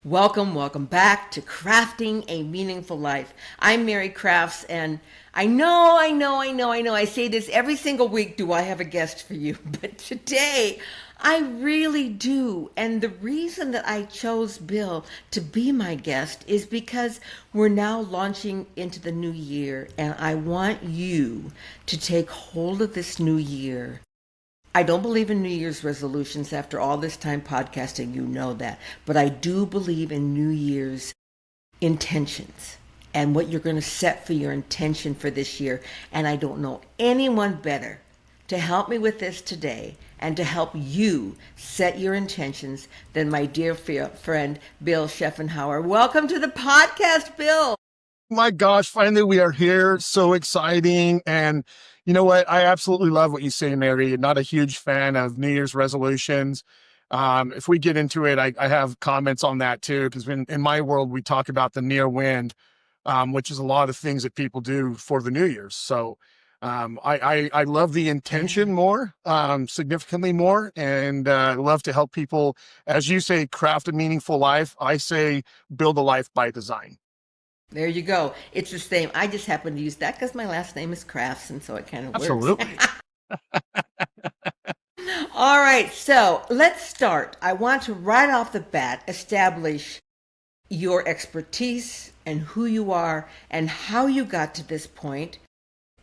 Welcome back to Crafting a Meaningful Life. I'm Mary Crafts, and I know. I say this every single week. Do I have a guest for you? But today, I really do. And the reason that I chose Bill to be my guest is because we're now launching into the new year, and I want you to take hold of this new year. I don't believe in New Year's resolutions after all this time podcasting, you know that. But I do believe in New Year's intentions and what you're going to set for your intention for this year. And I don't know anyone better to help me with this today and to help you set your intentions than my dear friend, Bill Schuffenhauer. Welcome to the podcast, Bill. My gosh, finally we are here. So exciting. And you know what? I absolutely love what you say, Mary. Not a huge fan of New Year's resolutions. If we get into it, I have comments on that too, because in my world, we talk about the near wind, which is a lot of things that people do for the New Year's. So I love the intention more, significantly more, and love to help people, as you say, craft a meaningful life. I say build a life by design. There you go. It's the same. I just happen to use that because my last name is Crafts, and so it kind of works. Absolutely. All right, so let's start. I want to right off the bat establish your expertise and who you are and how you got to this point.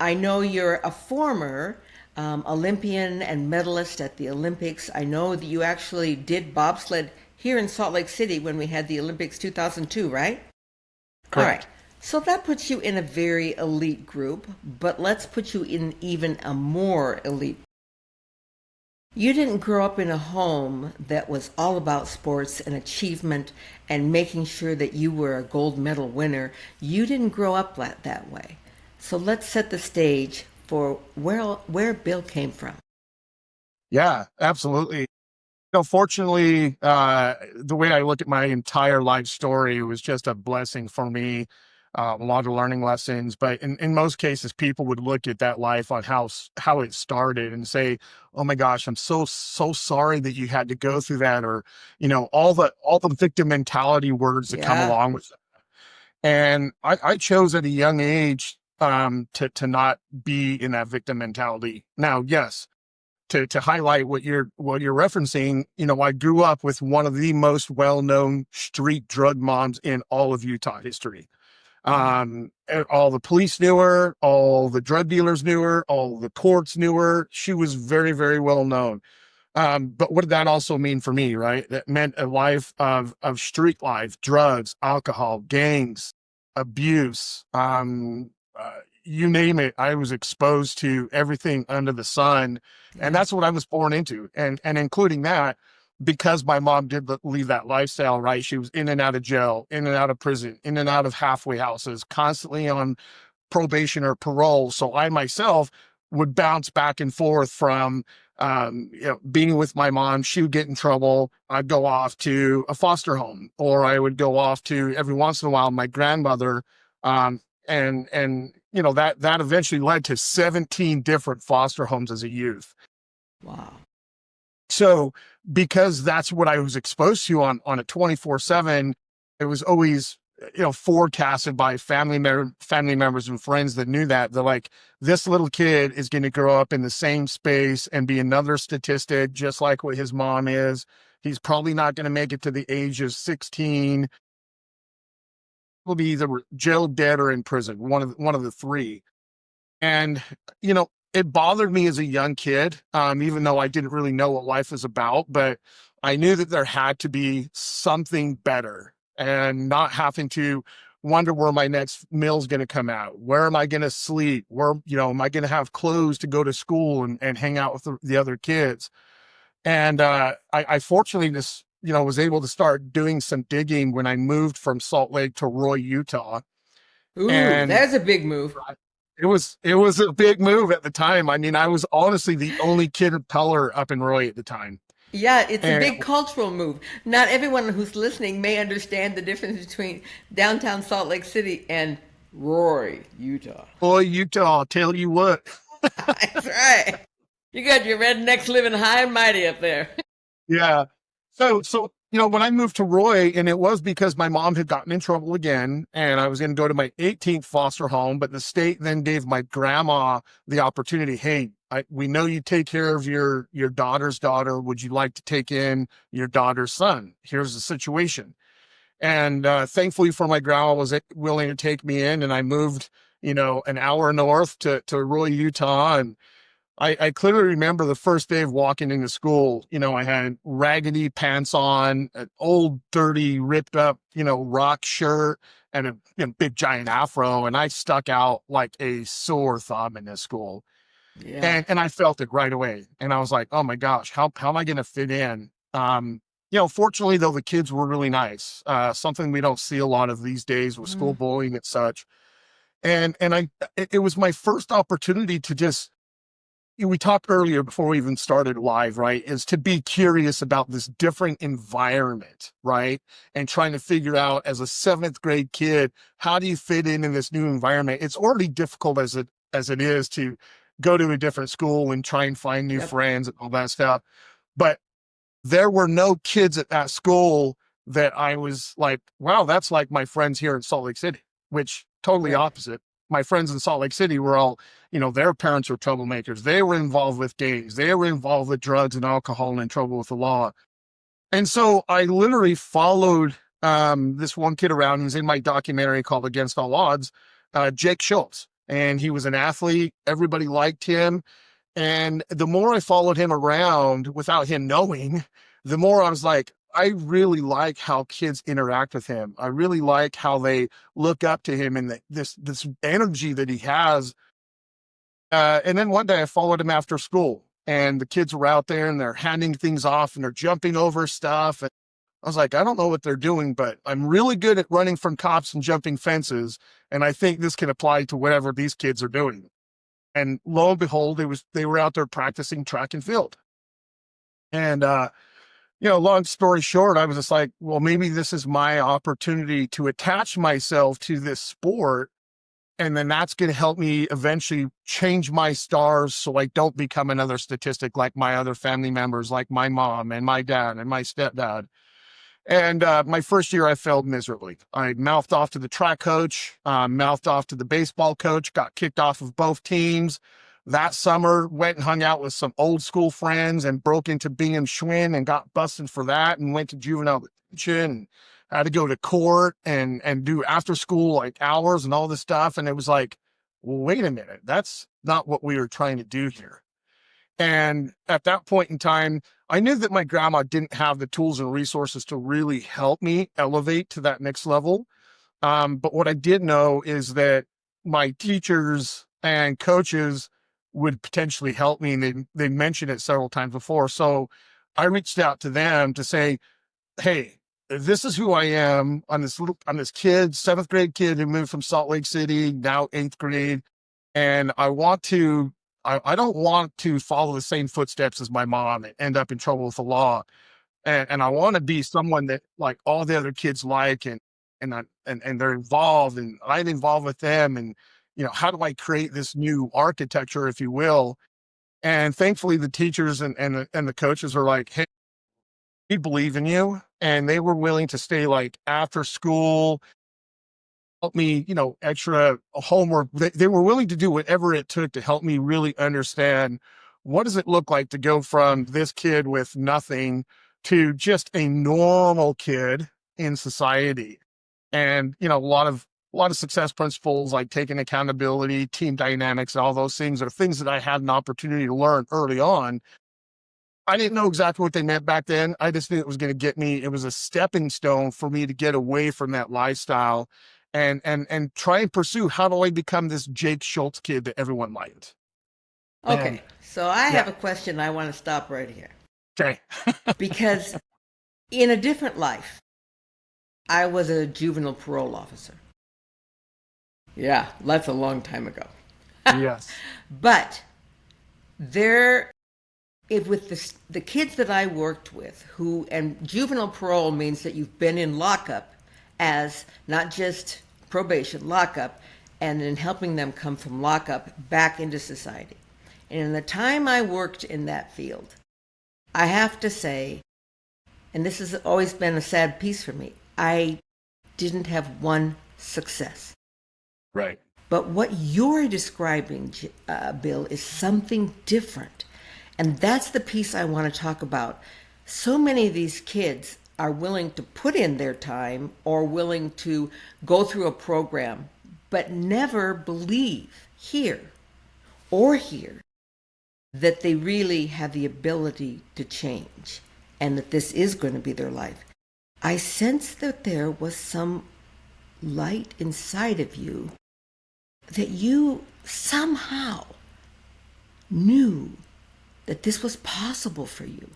I know you're a former Olympian and medalist at the Olympics. I know that you actually did bobsled here in Salt Lake City when we had the Olympics 2002, right? All right. Correct. So that puts you in a very elite group, but let's put you in even a more elite. You didn't grow up in a home that was all about sports and achievement and making sure that you were a gold medal winner. You didn't grow up that way. So let's set the stage for where Bill came from. Yeah, absolutely. Fortunately, the way I look at my entire life story was just a blessing for me. A lot of learning lessons, but in most cases, people would look at that life on how it started and say, "Oh my gosh, I'm so sorry that you had to go through that," or all the victim mentality words that come Yeah. along with it. And I chose at a young age to not be in that victim mentality. Now, yes, to highlight what you're referencing, I grew up with one of the most well-known street drug moms in all of Utah history. And all the police knew her, all the drug dealers knew her, all the courts knew her. She was very, very well known. But what did that also mean for me, right? That meant a life of street life, drugs, alcohol, gangs, abuse, you name it. I was exposed to everything under the sun, and Yeah. that's what I was born into, and including that, because my mom did leave that lifestyle, right? She was in and out of jail, in and out of prison, in and out of halfway houses, constantly on probation or parole. So I myself would bounce back and forth from being with my mom. She would get in trouble. I'd go off to a foster home, or I would go off to, every once in a while, my grandmother. And that eventually led to 17 different foster homes as a youth. Wow. So because that's what I was exposed to on a 24/7, it was always, forecasted by family members and friends that knew that. They're like, this little kid is going to grow up in the same space and be another statistic, just like what his mom is. He's probably not going to make it to the age of 16. He'll be either jailed, dead, or in prison, one of the three. And, it bothered me as a young kid, even though I didn't really know what life was about, but I knew that there had to be something better, and not having to wonder where my next meal's going to come out. Where am I going to sleep? Where, am I going to have clothes to go to school and hang out with the other kids? And I fortunately just, was able to start doing some digging when I moved from Salt Lake to Roy, Utah. Ooh, And there's a big move. it was a big move at the time. I mean, I was honestly the only kid of color up in Roy at the time. Yeah, it's a And big cultural move. Not everyone who's listening may understand the difference between downtown Salt Lake City and Roy, Utah. boy, Utah, I'll tell you what. That's right. You got your rednecks living high and mighty up there. Yeah. So when I moved to Roy, and it was because my mom had gotten in trouble again, and I was going to go to my 18th foster home, but the state then gave my grandma the opportunity. Hey, we know you take care of your daughter's daughter. Would you like to take in your daughter's son? Here's the situation. And thankfully for my grandma was willing to take me in, and I moved, an hour north to Roy, Utah, and I clearly remember the first day of walking into school. I had raggedy pants on, an old, dirty, ripped up, rock shirt, and a big giant afro, and I stuck out like a sore thumb in this school. Yeah. And I felt it right away. And I was like, oh my gosh, how am I going to fit in? Fortunately though, the kids were really nice. Something we don't see a lot of these days with school Mm. bullying and such. It was my first opportunity to just, we talked earlier before we even started live, right? Is to be curious about this different environment, right? And trying to figure out as a seventh grade kid, how do you fit in this new environment? It's already difficult as it is to go to a different school and try and find new Yep. friends and all that stuff. But there were no kids at that school that I was like, wow, that's like my friends here in Salt Lake City, which totally Right. opposite. My friends in Salt Lake City were all, their parents were troublemakers. They were involved with gangs. They were involved with drugs and alcohol and in trouble with the law. And so I literally followed this one kid around who's in my documentary called Against All Odds, Jake Schultz. And he was an athlete. Everybody liked him. And the more I followed him around without him knowing, the more I was like, I really like how kids interact with him. I really like how they look up to him and this energy that he has. And then one day I followed him after school, and the kids were out there and they're handing things off and they're jumping over stuff. And I was like, I don't know what they're doing, but I'm really good at running from cops and jumping fences. And I think this can apply to whatever these kids are doing. And lo and behold, they were out there practicing track and field. And long story short, I was just like, well, maybe this is my opportunity to attach myself to this sport. And then that's going to help me eventually change my stars so I don't become another statistic like my other family members, like my mom and my dad and my stepdad. And my first year, I failed miserably. I mouthed off to the track coach, mouthed off to the baseball coach, got kicked off of both teams. That summer, went and hung out with some old school friends and broke into Bingham Schwinn and got busted for that, and went to juvenile detention and had to go to court and do after school like hours and all this stuff. And it was like, well, wait a minute, that's not what we were trying to do here. And at that point in time, I knew that my grandma didn't have the tools and resources to really help me elevate to that next level. But what I did know is that my teachers and coaches would potentially help me, and they mentioned it several times before. So I reached out to them to say, hey, this is who I am. I'm this kid, seventh grade kid who moved from Salt Lake City, now eighth grade. And I don't want to follow the same footsteps as my mom and end up in trouble with the law. And I want to be someone that like all the other kids like, and they're involved, and I'm involved with them. And, how do I create this new architecture, if you will? And thankfully the teachers and the coaches are like, hey, we believe in you. And they were willing to stay like after school, help me, extra homework. They were willing to do whatever it took to help me really understand what does it look like to go from this kid with nothing to just a normal kid in society. And, a lot of success principles like taking accountability, team dynamics, and all those things are things that I had an opportunity to learn early on. I didn't know exactly what they meant back then. I just knew it was going to get me. It was a stepping stone for me to get away from that lifestyle and try and pursue how do I become this Jake Schultz kid that everyone liked. And Okay. So I yeah, have a question. I want to stop right here okay. because in a different life, I was a juvenile parole officer. Yeah, that's a long time ago. Yes. But there, if with the kids that I worked with, and juvenile parole means that you've been in lockup as not just probation, lockup, and then helping them come from lockup back into society. And in the time I worked in that field, I have to say, and this has always been a sad piece for me, I didn't have one success. Right. But what you're describing, Bill, is something different. And that's the piece I want to talk about. So many of these kids are willing to put in their time or willing to go through a program, but never believe here or here that they really have the ability to change and that this is going to be their life. I sense that there was some light inside of you that you somehow knew that this was possible for you.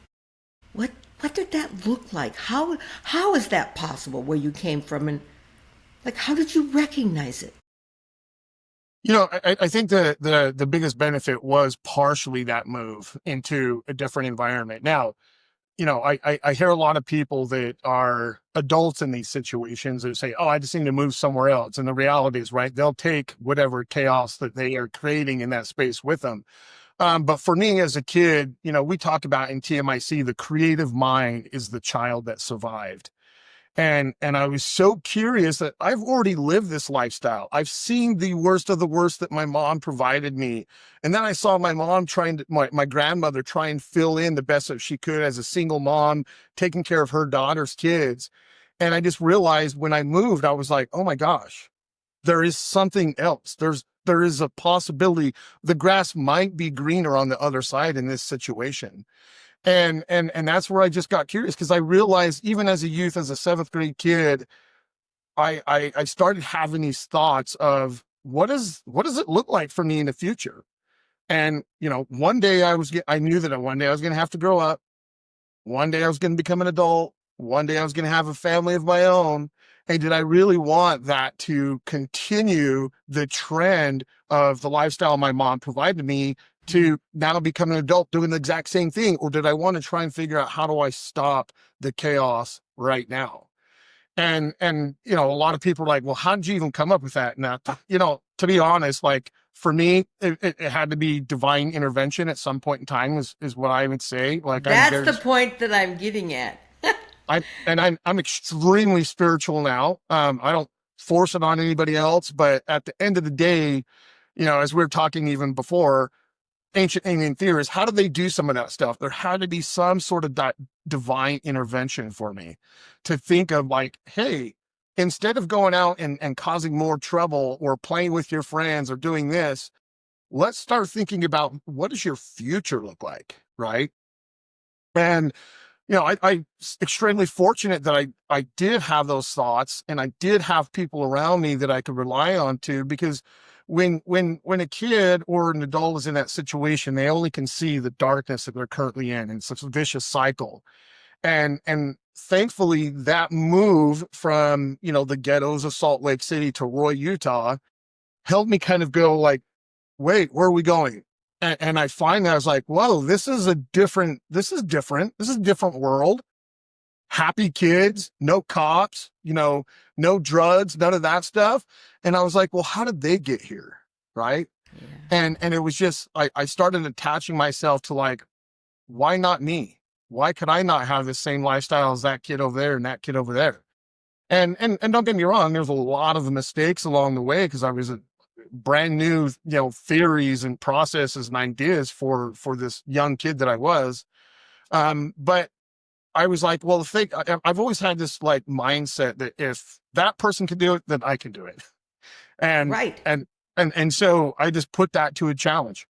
What did that look like? How is that possible where you came from, and like how did you recognize it? I think the biggest benefit was partially that move into a different environment. Now, I hear a lot of people that are adults in these situations that say, oh, I just need to move somewhere else. And the reality is, right, they'll take whatever chaos that they are creating in that space with them. But for me as a kid, we talk about in TMIC, the creative mind is the child that survived. And I was so curious that I've already lived this lifestyle. I've seen the worst of the worst that my mom provided me. And then I saw my mom my grandmother try and fill in the best that she could as a single mom, taking care of her daughter's kids. And I just realized when I moved, I was like, oh my gosh, there is something else. There is a possibility the grass might be greener on the other side in this situation. And that's where I just got curious, because I realized even as a youth, as a seventh grade kid, I started having these thoughts of what does it look like for me in the future? And one day I knew that one day I was going to have to grow up. One day I was going to become an adult. One day I was going to have a family of my own. And did I really want that to continue the trend of the lifestyle my mom provided me to now become an adult doing the exact same thing? Or did I want to try and figure out how do I stop the chaos right now? And a lot of people are like, well, how did you even come up with that? Now, to be honest, like for me, it had to be divine intervention at some point in time is what I would say. Like That's the point that I'm getting at. I'm extremely spiritual now. I don't force it on anybody else, but at the end of the day, as we were talking even before, ancient alien theorists, how did they do some of that stuff? There had to be some sort of divine intervention for me to think of like, hey, instead of going out and causing more trouble or playing with your friends or doing this, let's start thinking about what does your future look like, right? And I extremely fortunate that I did have those thoughts and I did have people around me that I could rely on to, because when a kid or an adult is in that situation, they only can see the darkness that they're currently in, and it's such a vicious cycle. And thankfully that move from, the ghettos of Salt Lake City to Roy, Utah helped me kind of go like, wait, where are we going? And I find that I was like, whoa, this is different. This is a different world. Happy kids, no cops, no drugs, none of that stuff. And I was like, well, how did they get here? Right. Yeah. And it was just, I started attaching myself to like, why not me? Why could I not have the same lifestyle as that kid over there and that kid over there? And don't get me wrong, there's a lot of mistakes along the way because I was a brand new, theories and processes and ideas for this young kid that I was. But I was like, well, I've always had this like mindset that if that person can do it, then I can do it. And Right. and so I just put that to a challenge.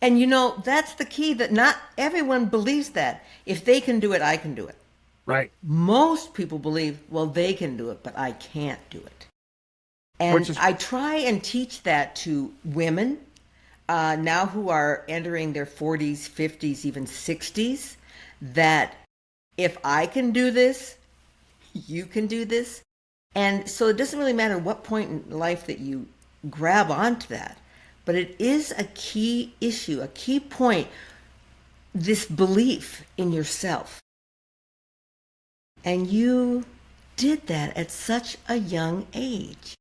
And that's the key, that not everyone believes that. If they can do it, I can do it. Right. Most people believe, well, they can do it, but I can't do it. Which And is I try and teach that to women now who are entering their 40s, 50s, even 60s, that if I can do this, you can do this. And so it doesn't really matter what point in life that you grab onto that, but it is a key issue, a key point, this belief in yourself. And you did that at such a young age.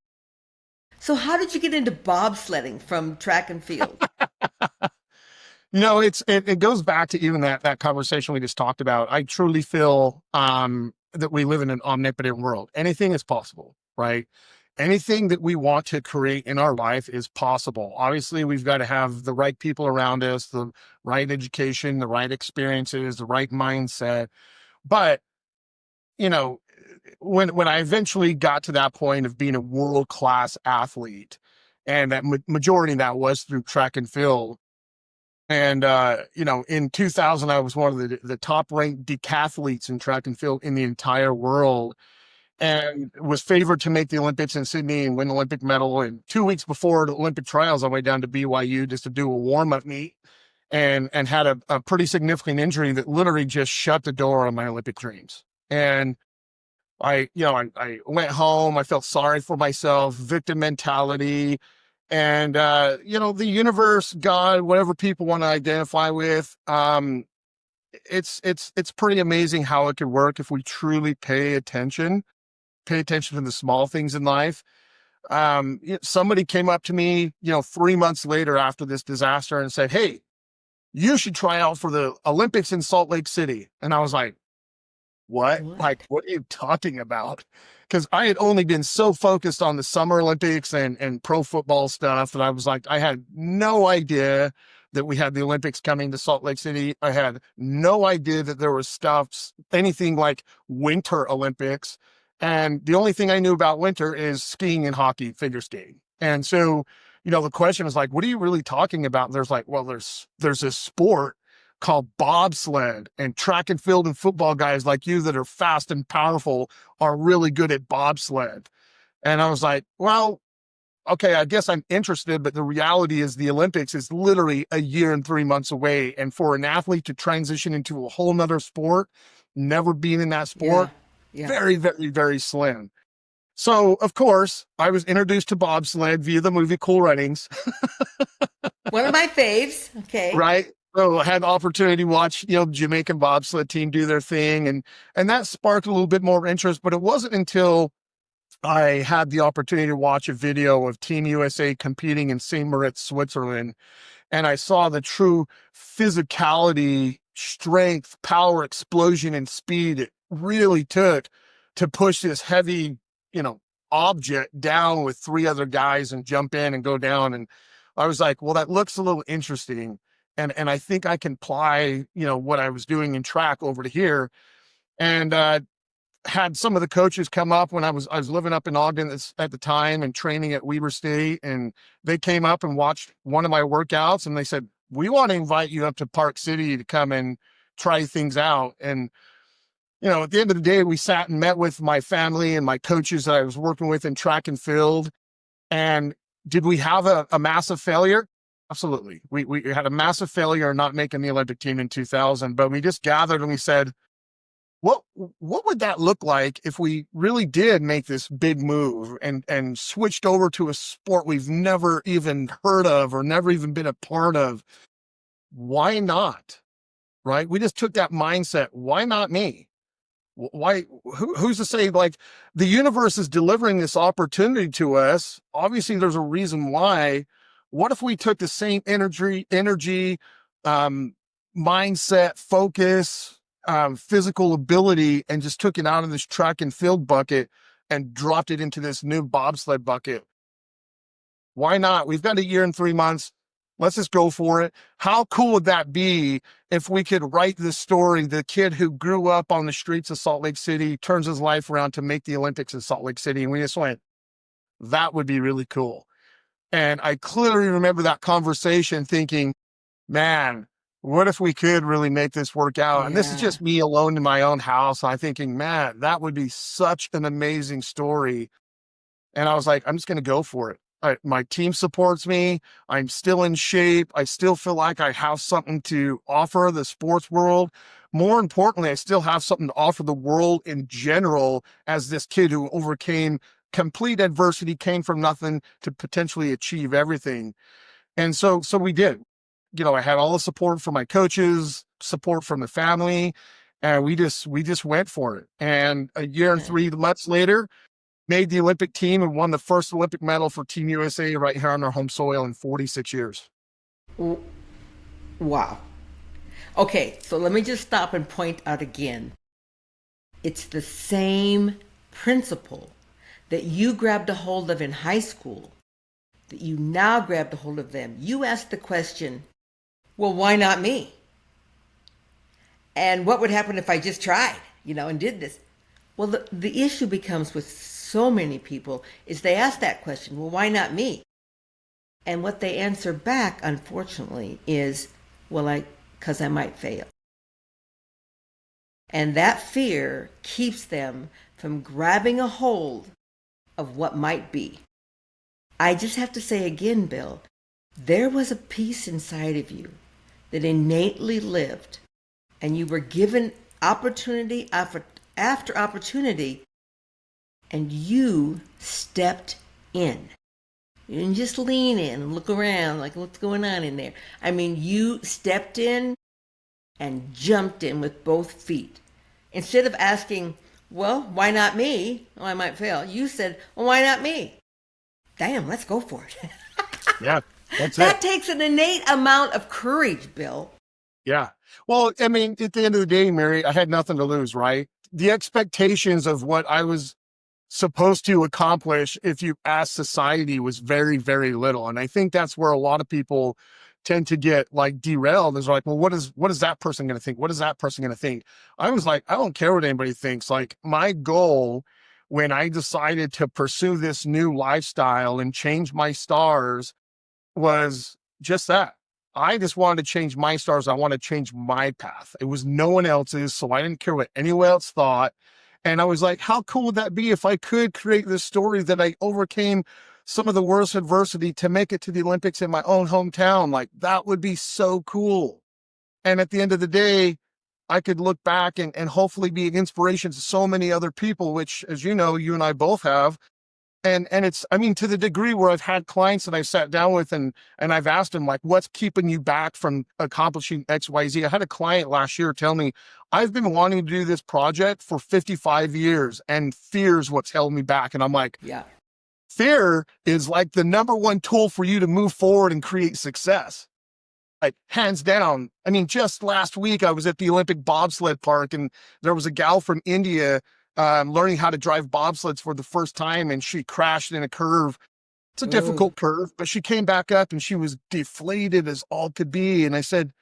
So how did you get into bobsledding from track and field? it goes back to even that conversation we just talked about. I truly feel that we live in an omnipotent world. Anything is possible, right? Anything that we want to create in our life is possible. Obviously, we've got to have the right people around us, the right education, the right experiences, the right mindset. But, you know, when I eventually got to that point of being a world-class athlete, and that majority of that was through track and field. And, in 2000, I was one of the top ranked decathletes in track and field in the entire world, and was favored to make the Olympics in Sydney and win the Olympic medal. And 2 weeks before the Olympic trials, I went down to BYU just to do a warm up meet, and had a pretty significant injury that literally just shut the door on my Olympic dreams. And I went home. I felt sorry for myself, victim mentality. And, the universe, God, whatever people want to identify with, it's pretty amazing how it could work if we truly pay attention to the small things in life. Somebody came up to me, 3 months later after this disaster and said, "Hey, you should try out for the Olympics in Salt Lake City." And I was like, "What? Like, What? what are you talking about?" Because I had only been so focused on the Summer Olympics and pro football stuff that I was like, I had no idea that we had the Olympics coming to Salt Lake City. I had no idea that there was anything like Winter Olympics. And the only thing I knew about winter is skiing and hockey, figure skating. And so, the question is like, what are you really talking about? And there's like, well, there's this sport called bobsled, and track and field and football guys like you that are fast and powerful are really good at bobsled. And I was like, well, okay, I guess I'm interested, but the reality is the Olympics is literally a year and 3 months away. And for an athlete to transition into a whole nother sport, never being in that Yeah. sport, Yeah. very, very, very slim. So, of course, I was introduced to bobsled via the movie Cool Runnings. One of my faves. Okay. Right? So I had the opportunity to watch, Jamaican bobsled team do their thing, and that sparked a little bit more interest. But it wasn't until I had the opportunity to watch a video of Team USA competing in St. Moritz, Switzerland, and I saw the true physicality, strength, power, explosion, and speed it really took to push this heavy, you know, object down with three other guys and jump in and go down. And I was like, well, that looks a little interesting. And I think I can apply, what I was doing in track over to here. And had some of the coaches come up when I was living up in Ogden at the time and training at Weber State, and they came up and watched one of my workouts, and they said, "We want to invite you up to Park City to come and try things out." And at the end of the day, we sat and met with my family and my coaches that I was working with in track and field. And did we have a massive failure? Absolutely. We had a massive failure in not making the Olympic team in 2000, but we just gathered and we said, what would that look like if we really did make this big move and switched over to a sport we've never even heard of or never even been a part of? Why not? Right? We just took that mindset. Why not me? Why? Who's to say, like, the universe is delivering this opportunity to us? Obviously, there's a reason why. What if we took the same energy, mindset, focus, physical ability, and just took it out of this track and field bucket and dropped it into this new bobsled bucket? Why not? We've got a year and 3 months. Let's just go for it. How cool would that be if we could write this story? The kid who grew up on the streets of Salt Lake City turns his life around to make the Olympics in Salt Lake City. And we just went, that would be really cool. And I clearly remember that conversation thinking, man, what if we could really make this work out? And this is Yeah. just me alone in my own house. I'm thinking, man, that would be such an amazing story. And I was like, I'm just going to go for it. My team supports me. I'm still in shape. I still feel like I have something to offer the sports world. More importantly, I still have something to offer the world in general as this kid who overcame complete adversity, came from nothing to potentially achieve everything. And so we did. I had all the support from my coaches, support from the family, and we just went for it. And a year and 3 months later, made the Olympic team and won the first Olympic medal for Team USA right here on our home soil in 46 years. Wow. Okay, so let me just stop and point out again. It's the same principle that you grabbed a hold of in high school that you now grabbed a hold of them. You asked the question, well, why not me? And what would happen if I just tried, and did this? Well, the issue becomes with so many people is they ask that question, well, why not me? And what they answer back, unfortunately, is, well, because I might fail. And that fear keeps them from grabbing a hold of what might be. I just have to say again, Bill, there was a piece inside of you that innately lived, and you were given opportunity after opportunity, and you stepped in. You didn't just lean in and look around like what's going on in there. I mean, you stepped in and jumped in with both feet. Instead of asking, well, why not me? Oh, I might fail. You said, well, why not me? Damn, let's go for it. Yeah, that's That it. takes an innate amount of courage, Bill. Yeah. Well, I mean, at the end of the day, Mary, I had nothing to lose, right? The expectations of what I was supposed to accomplish, if you ask society, was very, very little. And I think that's where a lot of people tend to get like derailed, is like, well, what is that person going to think? What is that person going to think? I was like, I don't care what anybody thinks. Like, my goal when I decided to pursue this new lifestyle and change my stars was just that. I just wanted to change my stars. I want to change my path. It was no one else's, so I didn't care what anyone else thought. And I was like, how cool would that be if I could create this story that I overcame some of the worst adversity to make it to the Olympics in my own hometown? Like, that would be so cool. And at the end of the day, I could look back and hopefully be an inspiration to so many other people, which, as you know, you and I both have. And it's, I mean, to the degree where I've had clients that I've sat down with and I've asked them, like, what's keeping you back from accomplishing XYZ? I had a client last year tell me, I've been wanting to do this project for 55 years and fear's what's held me back. And I'm like, Yeah. fear is like the number one tool for you to move forward and create success. Like, hands down. I mean, just last week I was at the Olympic bobsled park and there was a gal from India learning how to drive bobsleds for the first time, and she crashed in a curve. It's a Ooh. difficult curve, but she came back up and she was deflated as all could be. And I said,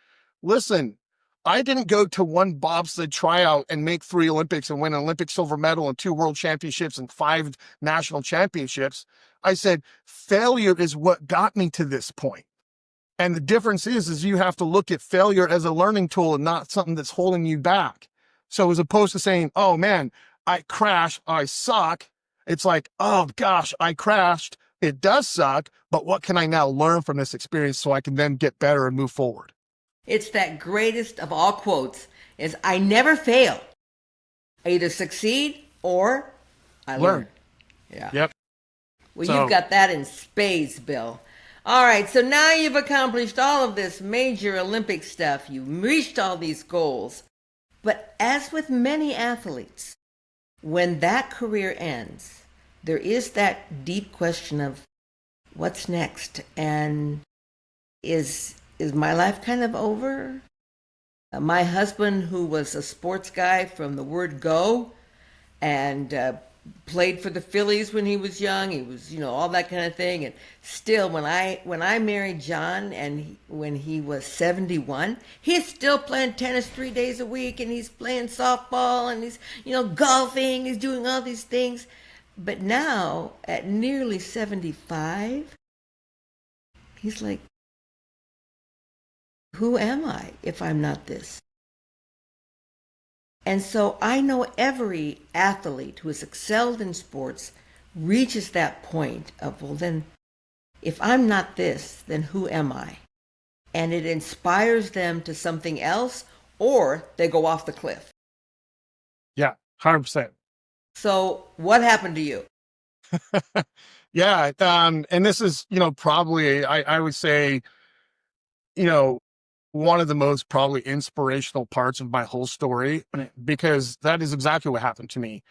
listen, I didn't go to one bobsled tryout and make 3 Olympics and win an Olympic silver medal and 2 world championships and 5 national championships. I said, failure is what got me to this point. And the difference is you have to look at failure as a learning tool and not something that's holding you back. So as opposed to saying, oh man, I crashed, I suck. It's like, oh gosh, I crashed. It does suck, but what can I now learn from this experience so I can then get better and move forward? It's that greatest of all quotes is I never fail. I either succeed or I learn. Yeah. Yep. Well, you've So got that in spades, Bill. All right, so now you've accomplished all of this major Olympic stuff. You've reached all these goals. But as with many athletes, when that career ends, there is that deep question of what's next? And is my life kind of over? My husband, who was a sports guy from the word go, and played for the Phillies when he was young. He was, all that kind of thing. And still, when I married John, and when he was 71, he's still playing tennis 3 days a week, and he's playing softball, and he's, golfing. He's doing all these things. But now, at nearly 75, he's like, who am I if I'm not this? And so I know every athlete who has excelled in sports reaches that point of, well, then, if I'm not this, then who am I? And it inspires them to something else, or they go off the cliff. yeah, 100%. So what happened to you? Yeah. And this is, probably, I would say, you know, one of the most probably inspirational parts of my whole story, because that is exactly what happened to me.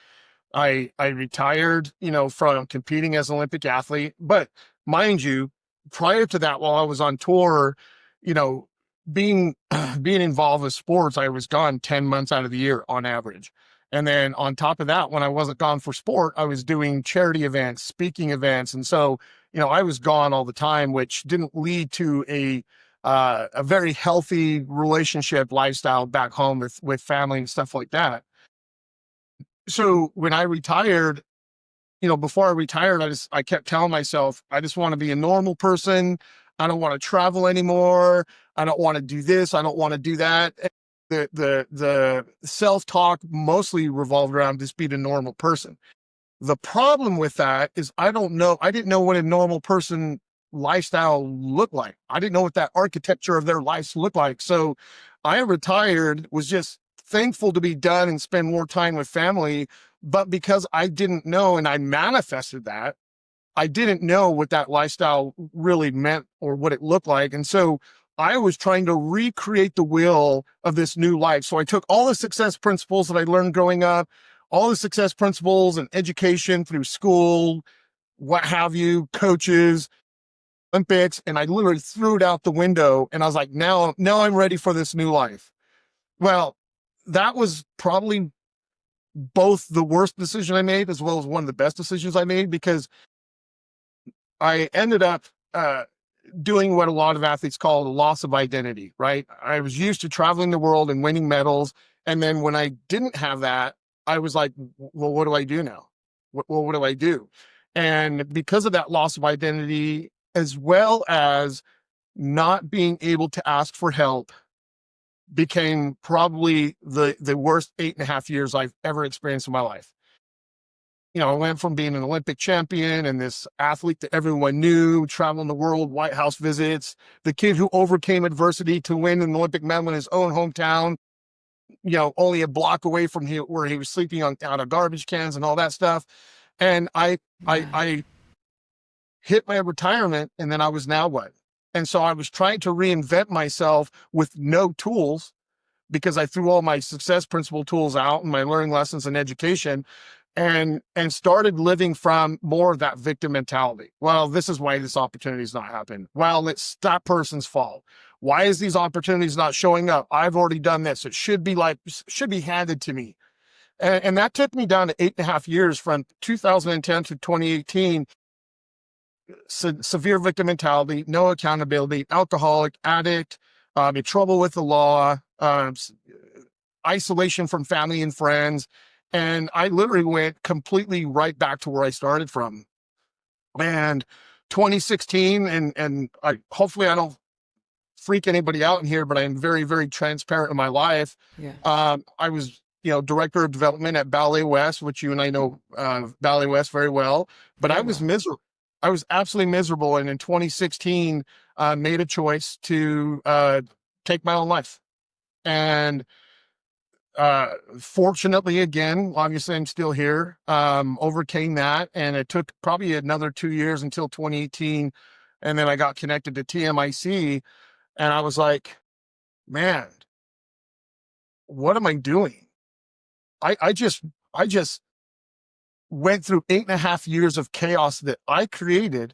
I retired, from competing as an Olympic athlete. But mind you, prior to that, while I was on tour, you know, being being involved with sports, I was gone 10 months out of the year on average. And then on top of that, when I wasn't gone for sport, I was doing charity events, speaking events. And so, I was gone all the time, which didn't lead to a very healthy relationship lifestyle back home with family and stuff like that. So when I retired, before I retired, I kept telling myself, I just want to be a normal person. I don't want to travel anymore. I don't want to do this. I don't want to do that. The self-talk mostly revolved around just being a normal person. The problem with that is I didn't know what a normal person lifestyle looked like. I didn't know what that architecture of their lives looked like. So I retired, was just thankful to be done and spend more time with family. But because I didn't know, and I manifested that, I didn't know what that lifestyle really meant or what it looked like. And so I was trying to recreate the wheel of this new life. So I took all the success principles that I learned growing up, all the success principles and education through school, what have you, coaches, Olympics, and I literally threw it out the window. And I was like, now I'm ready for this new life. Well, that was probably both the worst decision I made as well as one of the best decisions I made, because I ended up doing what a lot of athletes call the loss of identity, right? I was used to traveling the world and winning medals. And then when I didn't have that, I was like, well, what do I do now? What do I do? And because of that loss of identity, as well as not being able to ask for help, became probably the worst 8.5 years I've ever experienced in my life. I went from being an Olympic champion and this athlete that everyone knew, traveling the world, White House visits, the kid who overcame adversity to win an Olympic medal in his own hometown, only a block away from where he was sleeping out of garbage cans and all that stuff. And I hit my retirement, and then I was now what? And so I was trying to reinvent myself with no tools, because I threw all my success principle tools out and my learning lessons and education, and started living from more of that victim mentality. Well, this is why this opportunity is not happening. Well, it's that person's fault. Why is these opportunities not showing up? I've already done this. It should be handed to me. And that took me down to 8.5 years from 2010 to 2018. Severe victim mentality, no accountability, alcoholic, addict, in trouble with the law, isolation from family and friends. And I literally went completely right back to where I started from. And 2016, and hopefully I don't freak anybody out in here, but I'm very, very transparent in my life. Yeah. I was, director of development at Ballet West, which you and I know Ballet West very well, but I was miserable. I was absolutely miserable. And in 2016, made a choice to take my own life. And fortunately, again, obviously I'm still here, overcame that. And it took probably another 2 years until 2018. And then I got connected to TMIC, and I was like, man, what am I doing? I just went through 8.5 years of chaos that I created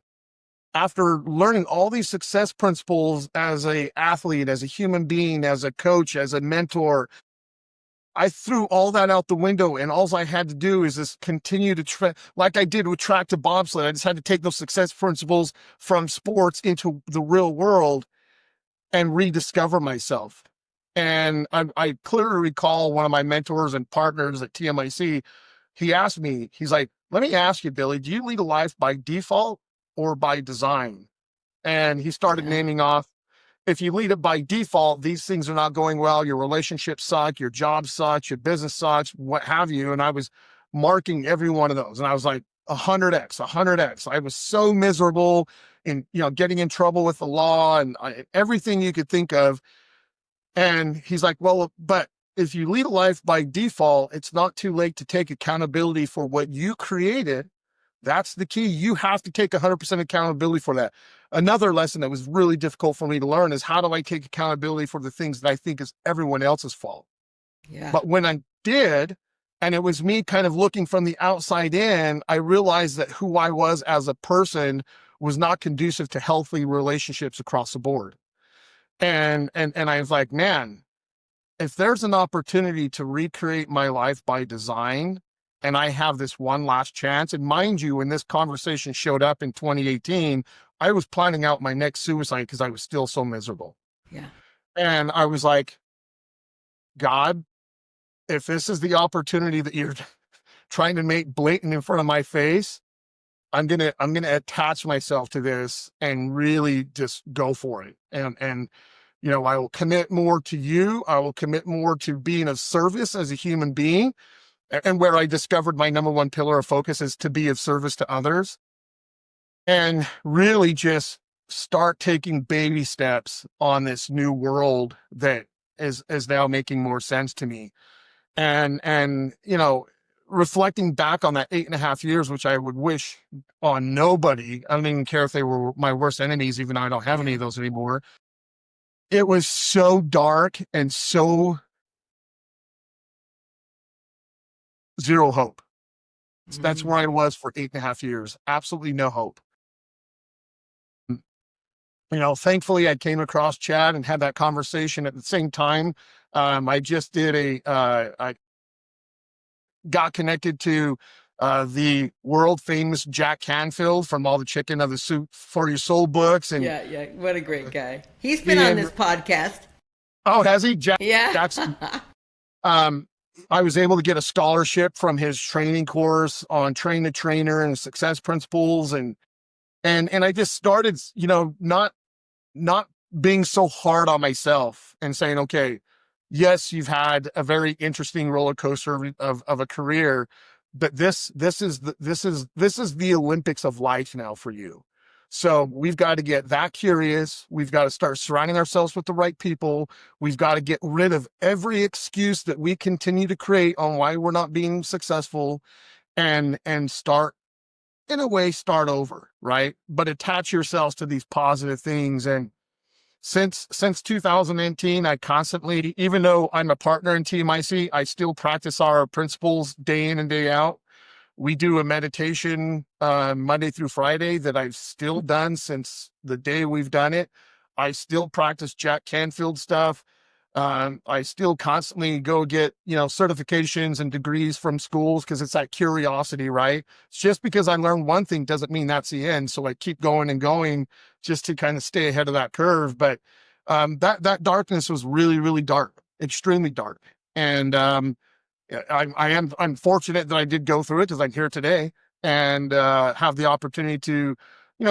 after learning all these success principles as a athlete, as a human being, as a coach, as a mentor. I threw all that out the window, and all I had to do is just continue to like I did with track to bobsled. I just had to take those success principles from sports into the real world and rediscover myself. And I clearly recall one of my mentors and partners at TMIC. He asked me, he's like, let me ask you, Billy, do you lead a life by default or by design? And he started naming off, if you lead it by default, these things are not going well. Your relationships suck, your job sucks, your business sucks, what have you. And I was marking every one of those. And I was like, 100x, 100x. I was so miserable in, getting in trouble with the law and everything you could think of. And he's like, well, but if you lead a life by default, it's not too late to take accountability for what you created. That's the key. You have to take 100% accountability for that. Another lesson that was really difficult for me to learn is, how do I take accountability for the things that I think is everyone else's fault? Yeah. But when I did, and it was me kind of looking from the outside in, I realized that who I was as a person was not conducive to healthy relationships across the board. And I was like, man, if there's an opportunity to recreate my life by design, and I have this one last chance, and mind you, when this conversation showed up in 2018, I was planning out my next suicide because I was still so miserable. Yeah. And I was like, God, if this is the opportunity that you're trying to make blatant in front of my face, I'm gonna attach myself to this and really just go for it. And I will commit more to you. I will commit more to being of service as a human being. And where I discovered my number one pillar of focus is to be of service to others, and really just start taking baby steps on this new world that is now making more sense to me. And reflecting back on that 8.5 years, which I would wish on nobody. I don't even care if they were my worst enemies, even though I don't have any Yeah. of those anymore. It was so dark and so zero hope. So that's Mhm. where I was for 8.5 years. Absolutely no hope. Thankfully I came across Chad and had that conversation at the same time. I just did I got connected to the world famous Jack Canfield from All the Chicken of the Soup for Your Soul books, and Yeah, yeah. What a great guy. He's been on being, this podcast. oh, has he? Yeah. Jackson. Um, I was able to get a scholarship from his training course on train the trainer and success principles. And I just started, not being so hard on myself and saying, okay, yes, you've had a very interesting roller coaster of a career, but this is the Olympics of life now for you. So we've got to get that curious. We've got to start surrounding ourselves with the right people. We've got to get rid of every excuse that we continue to create on why we're not being successful, and start, in a way, start over, right? But attach yourselves to these positive things. And since 2018, I constantly, even though I'm a partner in TMIC, I still practice our principles day in and day out. We do a meditation Monday through Friday that I've still done since the day we've done it. I still practice Jack Canfield stuff. I still constantly go get, certifications and degrees from schools because it's that curiosity, right? It's just because I learned one thing doesn't mean that's the end. So I keep going and going just to kind of stay ahead of that curve. But that darkness was really, really dark, extremely dark. And yeah, I'm fortunate that I did go through it because I'm here today and have the opportunity to,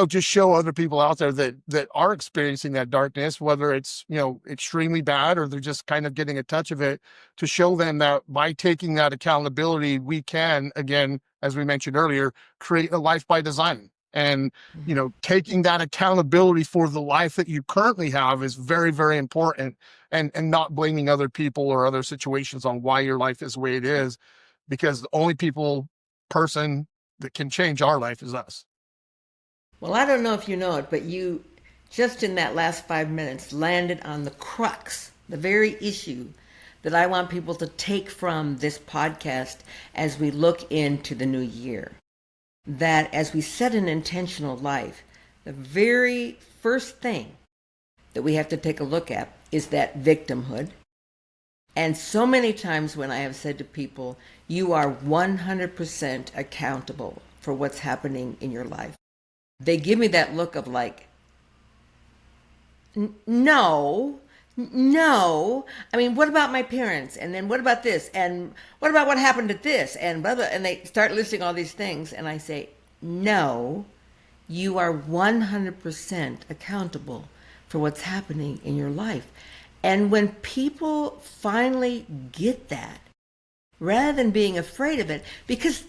just show other people out there that are experiencing that darkness, whether it's, extremely bad or they're just kind of getting a touch of it, to show them that by taking that accountability, we can, again, as we mentioned earlier, create a life by design. And, taking that accountability for the life that you currently have is very, very important, and not blaming other people or other situations on why your life is the way it is, because the only person that can change our life is us. Well, I don't know if you know it, but you just in that last 5 minutes landed on the crux, the very issue that I want people to take from this podcast as we look into the new year. That as we set an intentional life, the very first thing that we have to take a look at is that victimhood. And so many times when I have said to people, you are 100% accountable for what's happening in your life, they give me that look of like, no, no. I mean, what about my parents? And then what about this? And what about what happened at this? And blah, blah. And they start listing all these things. And I say, no, you are 100% accountable for what's happening in your life. And when people finally get that, rather than being afraid of it, because,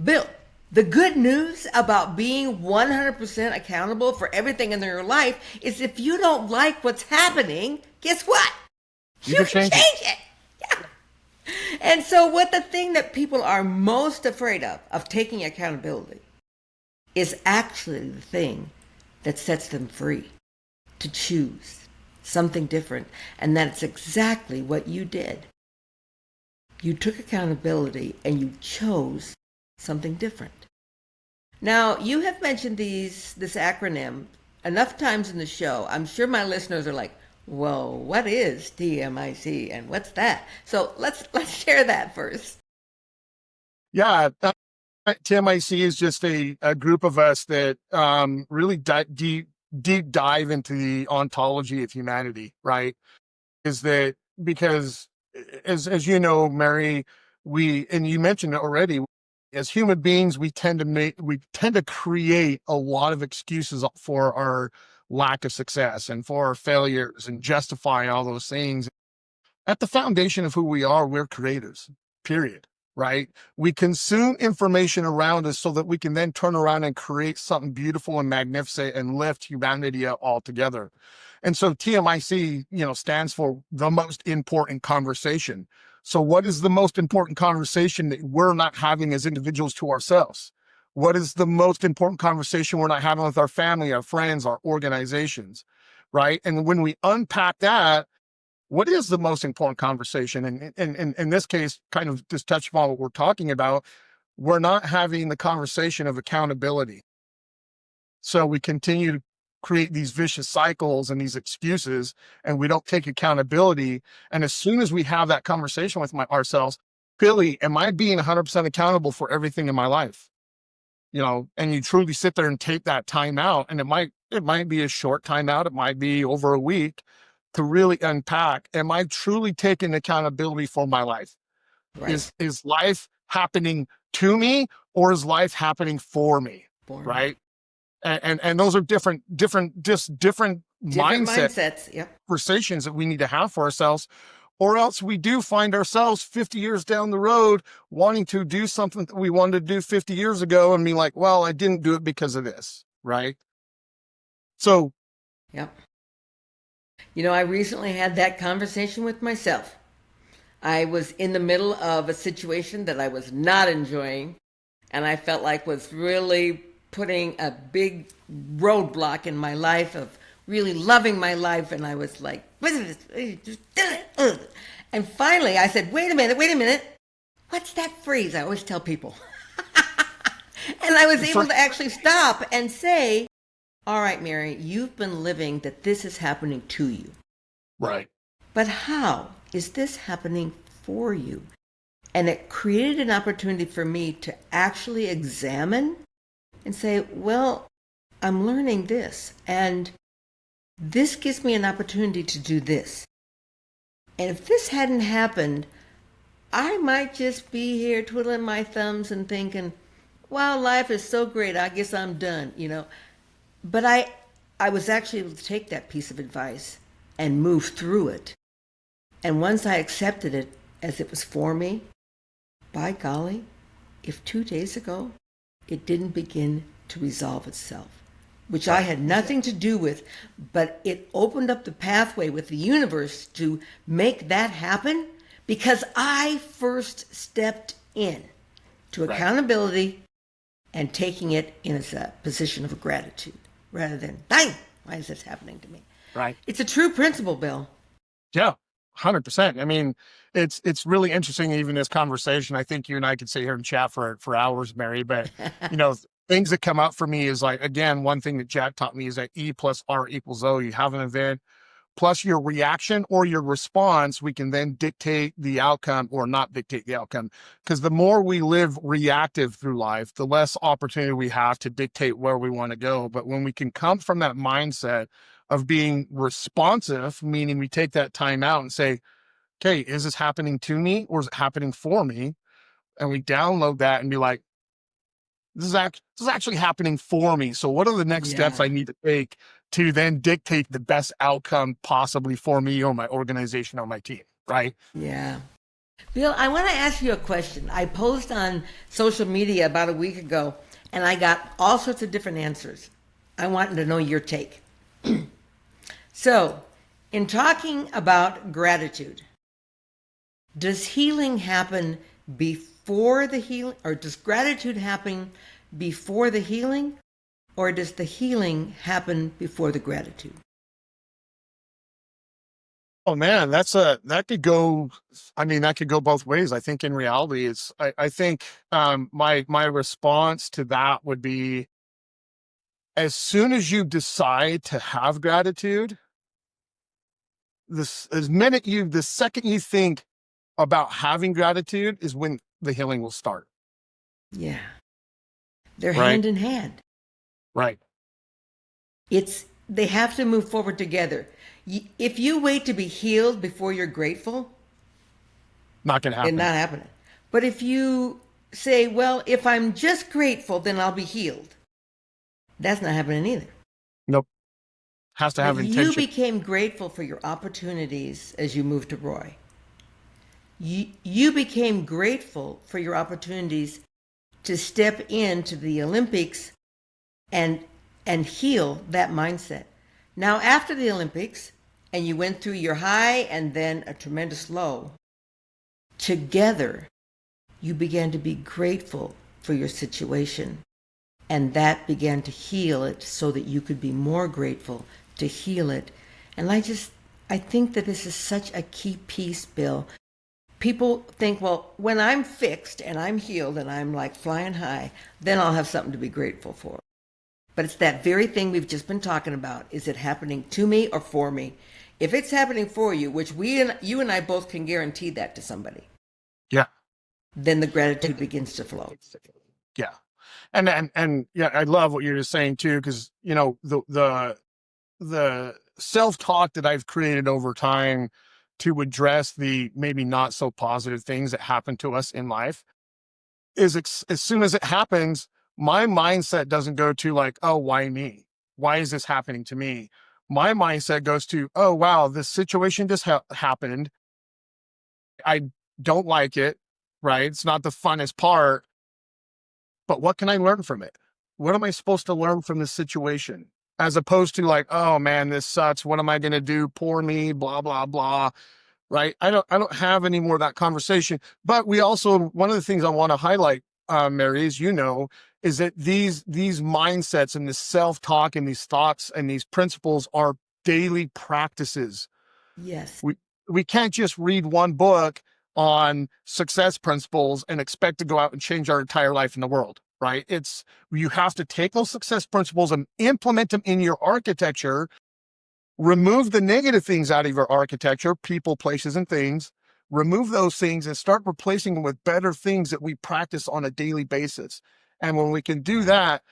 Bill, the good news about being 100% accountable for everything in your life is if you don't like what's happening, guess what? You You can can change it. change it. Yeah. And so what the thing that people are most afraid of taking accountability, is actually the thing that sets them free to choose something different. And that's exactly what you did. You took accountability and you chose something different. Now, you have mentioned this acronym enough times in the show. I'm sure my listeners are like, Whoa, what is TMIC and what's that? So let's share that first. Yeah, TMIC is just a group of us that really deep dive into the ontology of humanity, right? Is that because as you know, Mary, we and you mentioned it already, as human beings, we tend to create a lot of excuses for our lack of success and for our failures and justify all those things. At the foundation of who we are, we're creators, period. Right? We consume information around us so that we can then turn around and create something beautiful and magnificent and lift humanity up all together. And so TMIC, stands for the most important conversation. So what is the most important conversation that we're not having as individuals to ourselves? What is the most important conversation we're not having with our family, our friends, our organizations? Right? And when we unpack that, what is the most important conversation? And in this case, kind of just touch upon what we're talking about. We're not having the conversation of accountability. So we continue to create these vicious cycles and these excuses, and we don't take accountability. And as soon as we have that conversation with ourselves, Billy, am I being 100% accountable for everything in my life? And you truly sit there and take that time out, and it might be a short time out. It might be over a week to really unpack. Am I truly taking accountability for my life? Right. Is life happening to me, or is life happening for me? For me. Right. And those are different Different mindset mindsets. Yep. conversations that we need to have for ourselves, or else we do find ourselves 50 years down the road wanting to do something that we wanted to do 50 years ago and be like, well, I didn't do it because of this. Right. So, Yep. I recently had that conversation with myself. I was in the middle of a situation that I was not enjoying, and I felt like was really putting a big roadblock in my life of really loving my life. And I was like, and finally I said, wait a minute. What's that phrase I always tell people? And I was able for, to actually stop and say, all right, Mary, you've been living that this is happening to you. right. But how is this happening for you? And it created an opportunity for me to actually examine and say, well, I'm learning this, and this gives me an opportunity to do this. And if this hadn't happened, I might just be here twiddling my thumbs and thinking, wow, life is so great, I guess I'm done. But I was actually able to take that piece of advice and move through it. And once I accepted it as it was for me, by golly, if 2 days ago it didn't begin to resolve itself, which I had nothing to do with, but it opened up the pathway with the universe to make that happen because I first stepped in to Right. accountability and taking it in as a position of gratitude rather than, dang, why is this happening to me? Right. It's a true principle, Bill. Yeah, 100%. I mean, it's really interesting, even this conversation. I think you and I could sit here and chat for hours, Mary, but things that come up for me is like, again, one thing that Jack taught me is that E plus R equals O. You have an event plus your reaction or your response, we can then dictate the outcome or not dictate the outcome. Because the more we live reactive through life, the less opportunity we have to dictate where we want to go. But when we can come from that mindset of being responsive, meaning we take that time out and say, okay, is this happening to me or is it happening for me? And we download that and be like, this is actually happening for me. So what are the next steps I Yeah. need to take to then dictate the best outcome possibly for me or my organization or my team, right? Yeah. Bill, I want to ask you a question. I posted on social media about a week ago, and I got all sorts of different answers. I wanted to know your take. So, in talking about gratitude, does healing happen before the healing, or does gratitude happen before the healing, or does the healing happen before the gratitude? Oh man, that could go both ways. I think in reality, I think my response to that would be as soon as you decide to have gratitude, the second you think about having gratitude is when the healing will start. Yeah. They're Right. hand in hand. Right. They have to move forward together. If you wait to be healed before you're grateful, Not going to it's happen. not happening. But if you say, well, if I'm just grateful, then I'll be healed, that's not happening either. Nope. Has to But have you intention. became grateful for your opportunities as you moved to Roy. You became grateful for your opportunities to step into the Olympics and and heal that mindset. Now after the Olympics and you went through your high and then a tremendous low, together you began to be grateful for your situation, and that began to heal it so that you could be more grateful to heal it. And I think that this is such a key piece, Bill. People think, well, when I'm fixed and I'm healed and I'm like flying high, then I'll have something to be grateful for. But it's that very thing we've just been talking about. Is it happening to me or for me? If it's happening for you, which you and I both can guarantee that to somebody, Yeah. then the gratitude begins to flow. Yeah. And yeah, I love what you're just saying too, because the self-talk that I've created over time to address the maybe not so positive things that happen to us in life is as soon as it happens, my mindset doesn't go to like, oh, why me? Why is this happening to me? My mindset goes to, oh, wow, this situation just happened. I don't like it, right? It's not the funnest part, but what can I learn from it? What am I supposed to learn from this situation? As opposed to like, oh man, this sucks. What am I going to do? Poor me, blah, blah, blah. Right. I don't have any more of that conversation, but we also, one of the things I want to highlight, Mary, as you know, is that these mindsets and this self-talk and these thoughts and these principles are daily practices. Yes. We can't just read one book on success principles and expect to go out and change our entire life in the world, right? You have to take those success principles and implement them in your architecture, remove the negative things out of your architecture, people, places, and things, remove those things and start replacing them with better things that we practice on a daily basis. And when we can do that,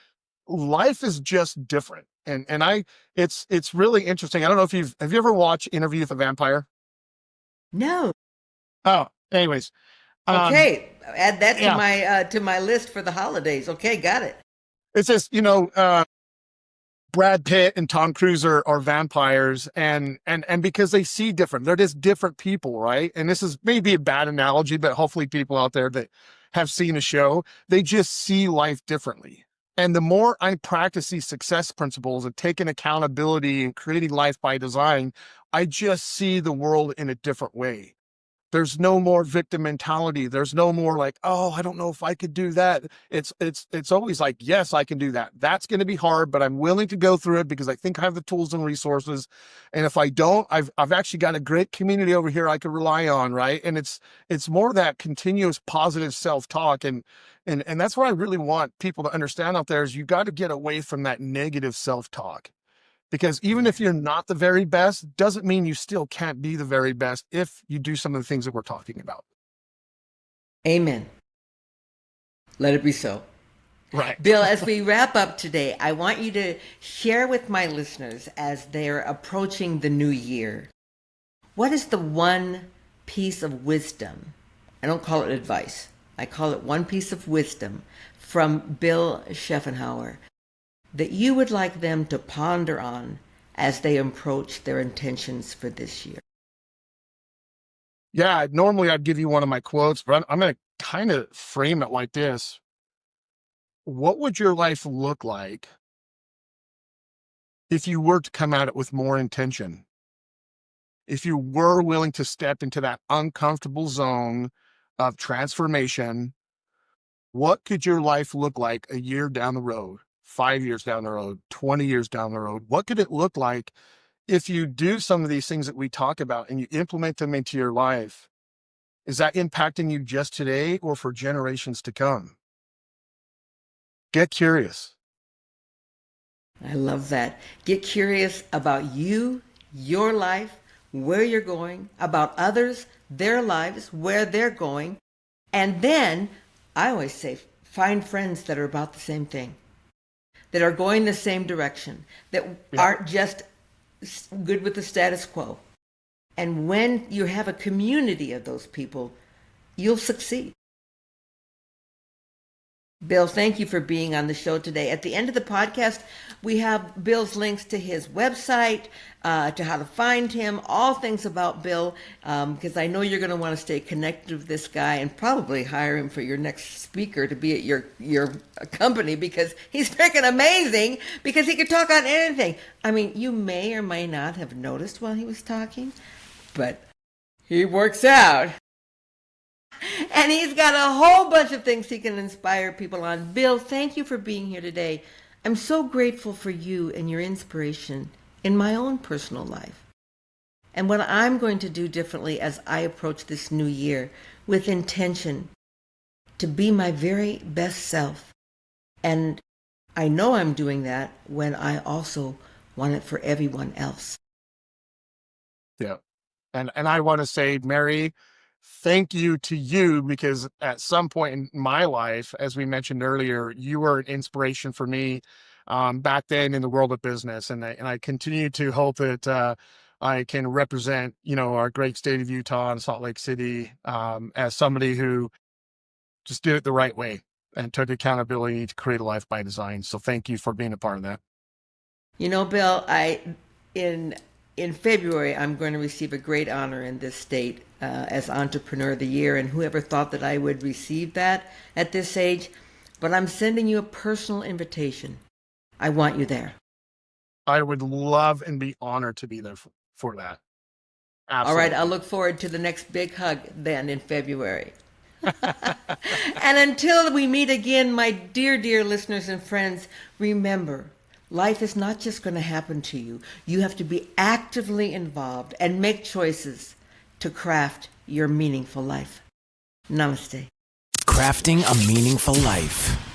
life is just different. It's really interesting. I don't know if have you ever watched Interview with a Vampire? No. Oh, anyways, Okay. Add that yeah, to my list for the holidays. Okay, got it. it's just Brad Pitt and Tom Cruise are vampires, and because they see different, they're just different people, right? And this is maybe a bad analogy, but hopefully people out there that have seen a show, they just see life differently. And the more I practice these success principles and taking accountability and creating life by design, I just see the world in a different way. There's no more victim mentality. There's no more like, oh, I don't know if I could do that. It's always like, yes, I can do that. That's going to be hard, but I'm willing to go through it because I think I have the tools and resources. And if I don't, I've actually got a great community over here I could rely on, right? And it's more that continuous positive self-talk, and that's what I really want people to understand out there is you got to get away from that negative self-talk. Because even Yeah. if you're not the very best, doesn't mean you still can't be the very best if you do some of the things that we're talking about. Amen. Let it be so. Right. Bill, as we wrap up today, I want you to share with my listeners as they're approaching the new year, what is the one piece of wisdom? I don't call it advice. I call it one piece of wisdom from Bill Schuffenhauer that you would like them to ponder on as they approach their intentions for this year. Yeah, normally I'd give you one of my quotes, but I'm going to kind of frame it like this. What would your life look like if you were to come at it with more intention? If you were willing to step into that uncomfortable zone of transformation, what could your life look like a year down the road, 5 years down the road, 20 years down the road? What could it look like if you do some of these things that we talk about and you implement them into your life? Is that impacting you just today or for generations to come? Get curious. I love that. Get curious about you, your life, where you're going, about others, their lives, where they're going. And then I always say, find friends that are about the same thing, that are going the same direction, that aren't just good with the status quo. And when you have a community of those people, you'll succeed. Bill, thank you for being on the show today. At the end of the podcast, we have Bill's links to his website, to how to find him, all things about Bill, because I know you're going to want to stay connected with this guy and probably hire him for your next speaker to be at your company, because he's freaking amazing, because he could talk on anything. I mean, you may or may not have noticed while he was talking, but he works out. And he's got a whole bunch of things he can inspire people on. Bill, thank you for being here today. I'm so grateful for you and your inspiration in my own personal life. And what I'm going to do differently as I approach this new year with intention to be my very best self. And I know I'm doing that when I also want it for everyone else. Yeah. And I want to say, Mary, thank you to you, because at some point in my life, as we mentioned earlier, you were an inspiration for me back then in the world of business. And I continue to hope that I can represent, our great state of Utah and Salt Lake City as somebody who just did it the right way and took accountability to create a life by design. So thank you for being a part of that. Bill, in February, I'm going to receive a great honor in this state as Entrepreneur of the Year, and whoever thought that I would receive that at this age, but I'm sending you a personal invitation. I want you there. I would love and be honored to be there for that. Absolutely. All right, I'll look forward to the next big hug then in February. And until we meet again, my dear, dear listeners and friends, remember, life is not just going to happen to you. You have to be actively involved and make choices to craft your meaningful life. Namaste. Crafting a Meaningful Life.